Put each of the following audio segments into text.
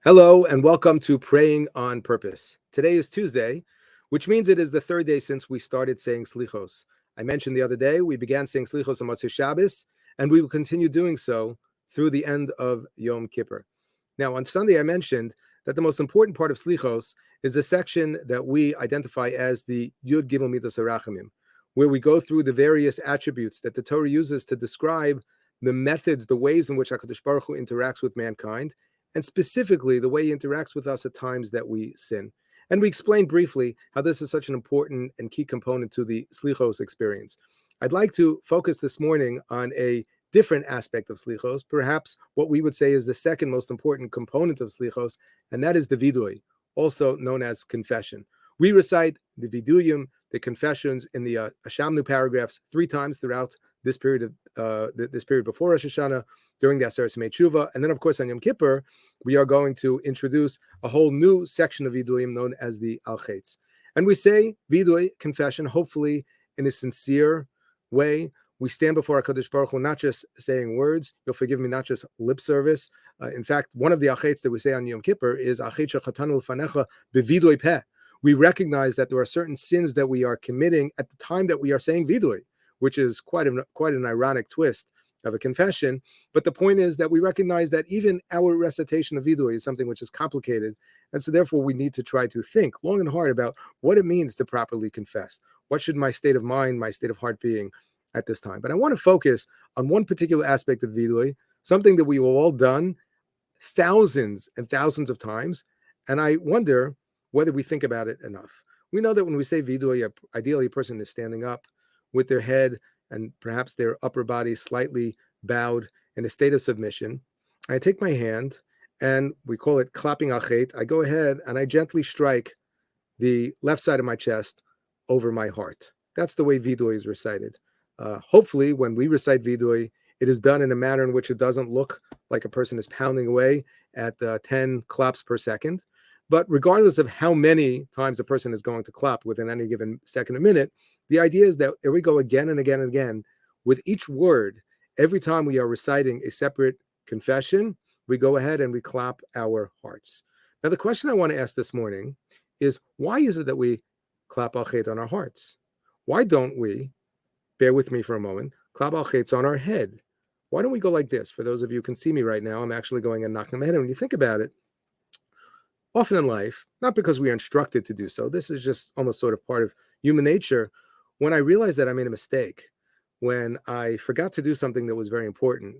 Hello and welcome to Praying on Purpose. Today is Tuesday, which means it is the third day since we started saying Slichos. I mentioned the other day we began saying Slichos on Motzei Shabbos, and we will continue doing so through the end of Yom Kippur. Now, on Sunday, I mentioned that the most important part of Slichos is the section that we identify as the Yud Gimel Midos HaRachamim, where we go through the various attributes that the Torah uses to describe the methods, the ways in which HaKadosh Baruch Hu interacts with mankind, and specifically the way he interacts with us at times that we sin. And we explained briefly how this is such an important and key component to the Slichos experience. I'd like to focus this morning on a different aspect of Slichos, perhaps what we would say is the second most important component of Slichos, and that is the viduy, also known as confession. We recite the viduyim, the confessions, in the Ashamnu paragraphs 3 times throughout this period before Rosh Hashanah, during the Aseret Yemei Tshuva, and then of course on Yom Kippur we are going to introduce a whole new section of viduyim known as the Al-Chetz. And we say viduy, confession, hopefully in a sincere way. We stand before HaKadosh Baruch Hu not just saying words, you'll forgive me, not just lip service. In fact, one of the Al-Chetz that we say on Yom Kippur is Al-Chetz shechatanu l'fanecha beviduy peh. We recognize that there are certain sins that we are committing at the time that we are saying viduy, which is quite an ironic twist of a confession. But the point is that we recognize that even our recitation of viduy is something which is complicated. And so therefore we need to try to think long and hard about what it means to properly confess. What should my state of mind, my state of heart being at this time? But I want to focus on one particular aspect of viduy, something that we've all done thousands and thousands of times. And I wonder whether we think about it enough. We know that when we say viduy, ideally a person is standing up with their head and perhaps their upper body slightly bowed in a state of submission. I take my hand, and we call it clapping al-chet. I go ahead and I gently strike the left side of my chest over my heart. That's the way viduy is recited. Hopefully, when we recite viduy, it is done in a manner in which it doesn't look like a person is pounding away at 10 claps per second. But regardless of how many times a person is going to clap within any given second or minute, the idea is that here we go again and again and again. With each word, every time we are reciting a separate confession, we go ahead and we clap our hearts. Now, the question I want to ask this morning is, why is it that we clap al-chet on our hearts? Why don't we, bear with me for a moment, clap al-chet on our head? Why don't we go like this? For those of you who can see me right now, I'm actually going and knocking my head. And when you think about it, often in life, not because we are instructed to do so, this is just almost sort of part of human nature. When I realized that I made a mistake, when I forgot to do something that was very important,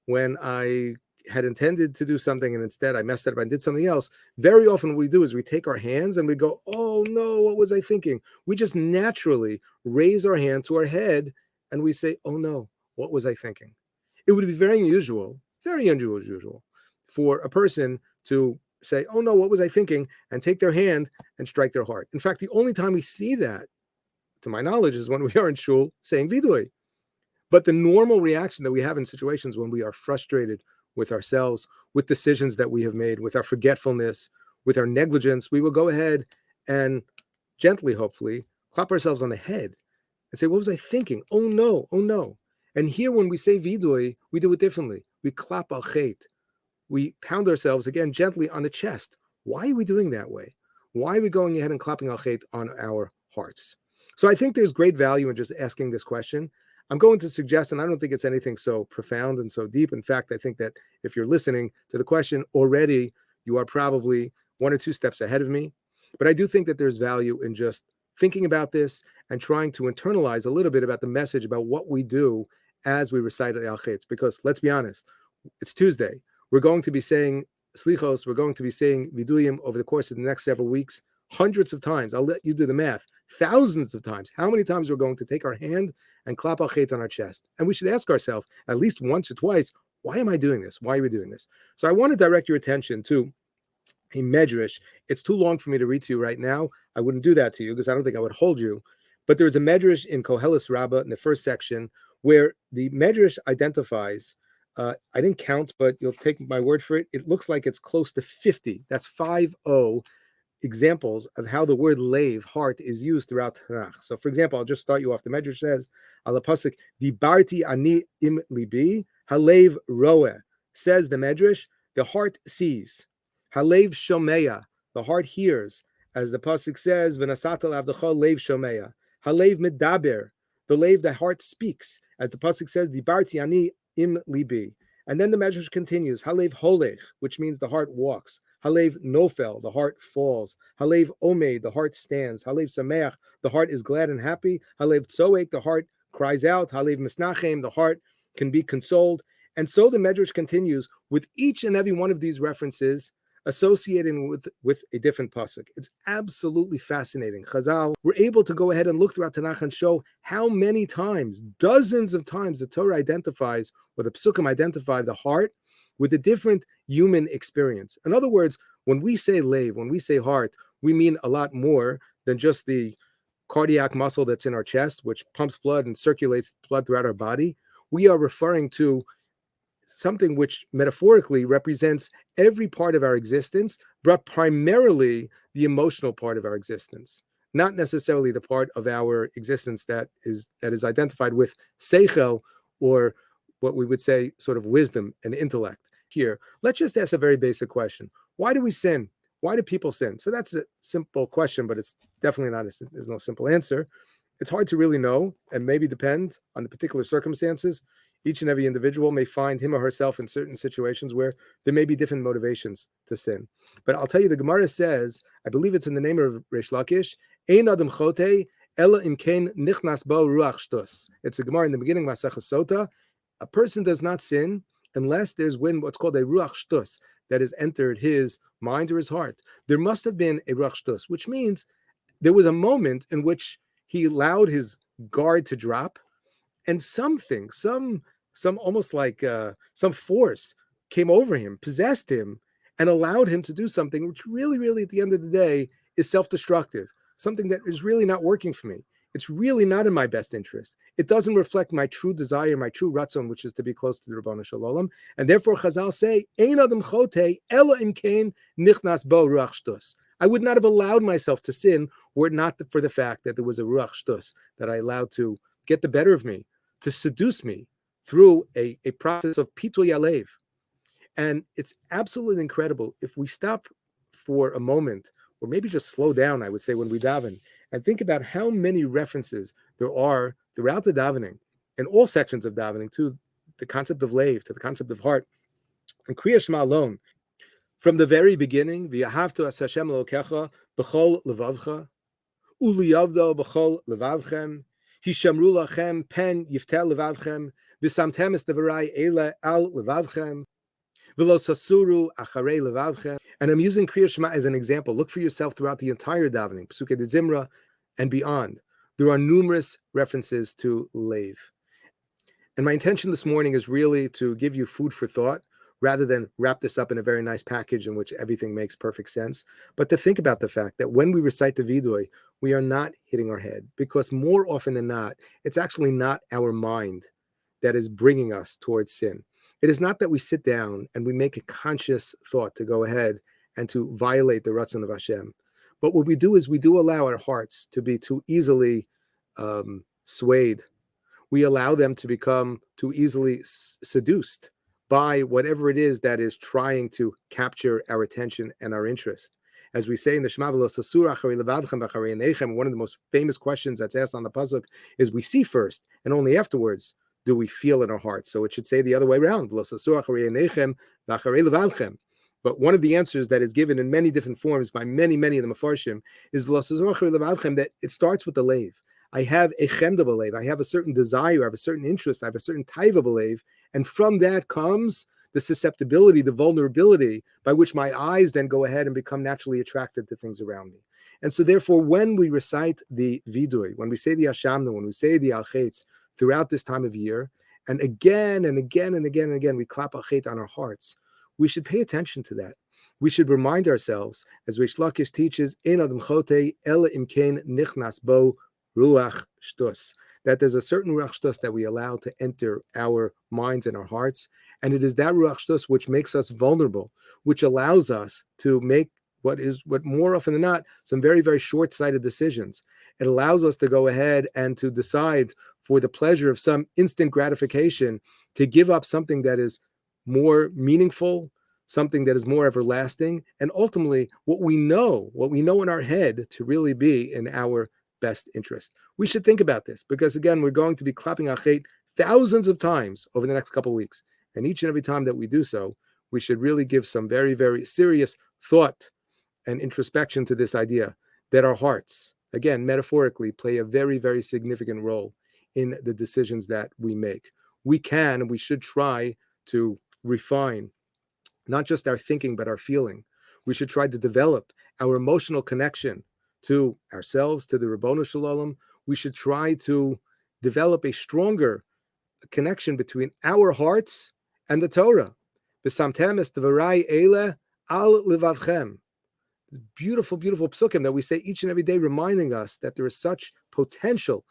when I had intended to do something and instead I messed it up and did something else, very often what we do is we take our hands and we go, oh no, what was I thinking? We just naturally raise our hand to our head and we say, oh no, what was I thinking? It would be very unusual for a person to say, oh no, what was I thinking? And take their hand and strike their heart. In fact, the only time we see that, to my knowledge, is when we are in shul saying viduy. But the normal reaction that we have in situations when we are frustrated with ourselves, with decisions that we have made, with our forgetfulness, with our negligence, we will go ahead and gently, hopefully, clap ourselves on the head and say, what was I thinking? Oh no, oh no. And here when we say viduy, we do it differently. We clap al-chet. We pound ourselves again gently on the chest. Why are we doing that way? Why are we going ahead and clapping al-chet on our hearts? So I think there's great value in just asking this question. I'm going to suggest, and I don't think it's anything so profound and so deep. In fact, I think that if you're listening to the question already, you are probably 1 or 2 steps ahead of me. But I do think that there's value in just thinking about this and trying to internalize a little bit about the message about what we do as we recite the al-chetz. Because let's be honest, it's Tuesday. We're going to be saying slichos, we're going to be saying viduyim over the course of the next several weeks, hundreds of times. I'll let you do the math. Thousands of times. How many times we're going to take our hand and clap al-chet on our chest? And we should ask ourselves at least once or twice, why am I doing this? Why are we doing this? So I want to direct your attention to a medrash. It's too long for me to read to you right now. I wouldn't do that to you because I don't think I would hold you. But there's a medrash in Koheles Rabbah in the first section where the medrash identifies, I didn't count, but you'll take my word for it. It looks like it's close to 50. That's 50 examples of how the word lave, heart, is used throughout Tanakh. So, for example, I'll just start you off. The Medrash says, "Ala pasuk dibarti ani im libi halev roeh." Says the Medrash, the heart sees. Halev shomeya, the heart hears, as the pasuk says, "V'nasata lavdecha lev shomeya." Halev medaber, the heart speaks, as the pasuk says, "Dibarti ani im libi." And then the Medrash continues, Halev holech, which means the heart walks. Halev nofel, the heart falls. Halev omed, the heart stands. Halev sameach, the heart is glad and happy. Halev tzoek, the heart cries out. Halev misnachem, the heart can be consoled. And so the Medrash continues with each and every one of these references associating with a different pasuk. It's absolutely fascinating. Chazal were able to go ahead and look throughout Tanakh and show how many times, dozens of times, the Torah identifies, or the psukim identify the heart with a different human experience. In other words, when we say lev, when we say heart, we mean a lot more than just the cardiac muscle that's in our chest, which pumps blood and circulates blood throughout our body. We are referring to something which metaphorically represents every part of our existence, but primarily the emotional part of our existence, not necessarily the part of our existence that is identified with seichel, or what we would say sort of wisdom and intellect. Here, let's just ask a very basic question. Why do we sin? Why do people sin? So that's a simple question, but it's definitely not, there's no simple answer. It's hard to really know, and maybe depend on the particular circumstances. Each and every individual may find him or herself in certain situations where there may be different motivations to sin. But I'll tell you, the Gemara says, I believe it's in the name of Reish Lakish, Ein adam chote, ela imkein nichnas bo ruach shtus. It's a Gemara in the beginning, Masechah Sota. A person does not sin unless there's what's called a ruach shtus that has entered his mind or his heart. There must have been a ruach shtus, which means there was a moment in which he allowed his guard to drop, and something, some almost like some force came over him, possessed him, and allowed him to do something which really, at the end of the day, is self-destructive, something that is really not working for me. It's really not in my best interest. It doesn't reflect my true desire, my true ratzon, which is to be close to the Rabbanu Shalom. And therefore, Chazal say, Ein adam chote, ela imkein nichnas bo ruach shtus. I would not have allowed myself to sin were it not for the fact that there was a ruach shtus that I allowed to get the better of me, to seduce me through a process of pituy alev. And it's absolutely incredible if we stop for a moment, or maybe just slow down, I would say, when we daven, and think about how many references there are throughout the davening, in all sections of davening, to the concept of lev, to the concept of heart. And Kriya Shema alone, from the very beginning, v'yahavtu as Hashem Elokecha b'chol levavcha, u'liyavdo b'chol levavchem, hishamru lachem pen yiftel levavchem, v'samtem es devarai eile al levavchem, v'lo sasuru acharei levavchem. And I'm using Kriya Shema as an example. Look for yourself throughout the entire davening, Pesukei de Zimra and beyond. There are numerous references to lev. And my intention this morning is really to give you food for thought, rather than wrap this up in a very nice package in which everything makes perfect sense, but to think about the fact that when we recite the viduy, we are not hitting our head, because more often than not, it's actually not our mind that is bringing us towards sin. It is not that we sit down and we make a conscious thought to go ahead and to violate the ratzon of Hashem. But what we do is we do allow our hearts to be too easily swayed. We allow them to become too easily seduced by whatever it is that is trying to capture our attention and our interest. As we say in the Shema, one of the most famous questions that's asked on the pasuk is, we see first, and only afterwards do we feel in our hearts. So it should say the other way around. But one of the answers that is given in many different forms by many of the Mefarshim is that it starts with the lev. I have a chemda b'lev. I have a certain desire. I have a certain interest. I have a certain taiva b'lev. And from that comes the susceptibility, the vulnerability by which my eyes then go ahead and become naturally attracted to things around me. And so therefore, when we recite the viduy, when we say the Hashamna, when we say the Al-Chetz throughout this time of year, and again and again and again and again, we clap Al-Chet on our hearts, we should pay attention to that. We should remind ourselves, as Reish Lakish teaches, Ein adam chote ela imkein nichnas bo ruach shtus, that there's a certain ruach shtus that we allow to enter our minds and our hearts, and it is that ruach shtus which makes us vulnerable, which allows us to make what more often than not, some very, very short-sighted decisions. It allows us to go ahead and to decide for the pleasure of some instant gratification to give up something that is more meaningful, something that is more everlasting, and ultimately what we know in our head to really be in our best interest. We should think about this because, again, we're going to be clapping achet thousands of times over the next couple of weeks. And each and every time that we do so, we should really give some very, very serious thought and introspection to this idea that our hearts, again, metaphorically, play a very, very significant role in the decisions that we make. We can and we should try to refine not just our thinking, but our feeling. We should try to develop our emotional connection to ourselves, to the Ribono Shel Olam. We should try to develop a stronger connection between our hearts and the Torah. V'samtem es dvarai ele al livavchem. Beautiful, beautiful psukim that we say each and every day, reminding us that there is such potential.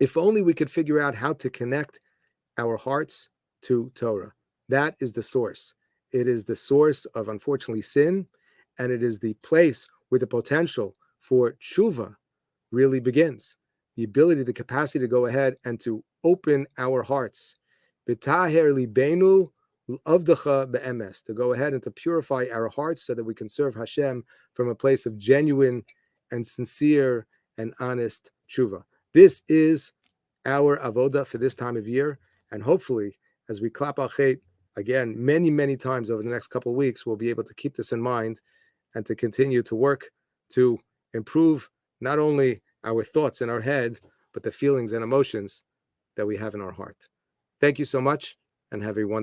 If only we could figure out how to connect our hearts to Torah. That is the source. It is the source of, unfortunately, sin, and it is the place where the potential for tshuva really begins. The ability, the capacity to go ahead and to open our hearts. B'taher libenu l'avdecha be'emes, to go ahead and to purify our hearts so that we can serve Hashem from a place of genuine and sincere and honest tshuva. This is our avoda for this time of year, and hopefully, as we clap achet again many, many times over the next couple of weeks, we'll be able to keep this in mind and to continue to work to improve not only our thoughts in our head, but the feelings and emotions that we have in our heart. Thank you so much, and have a wonderful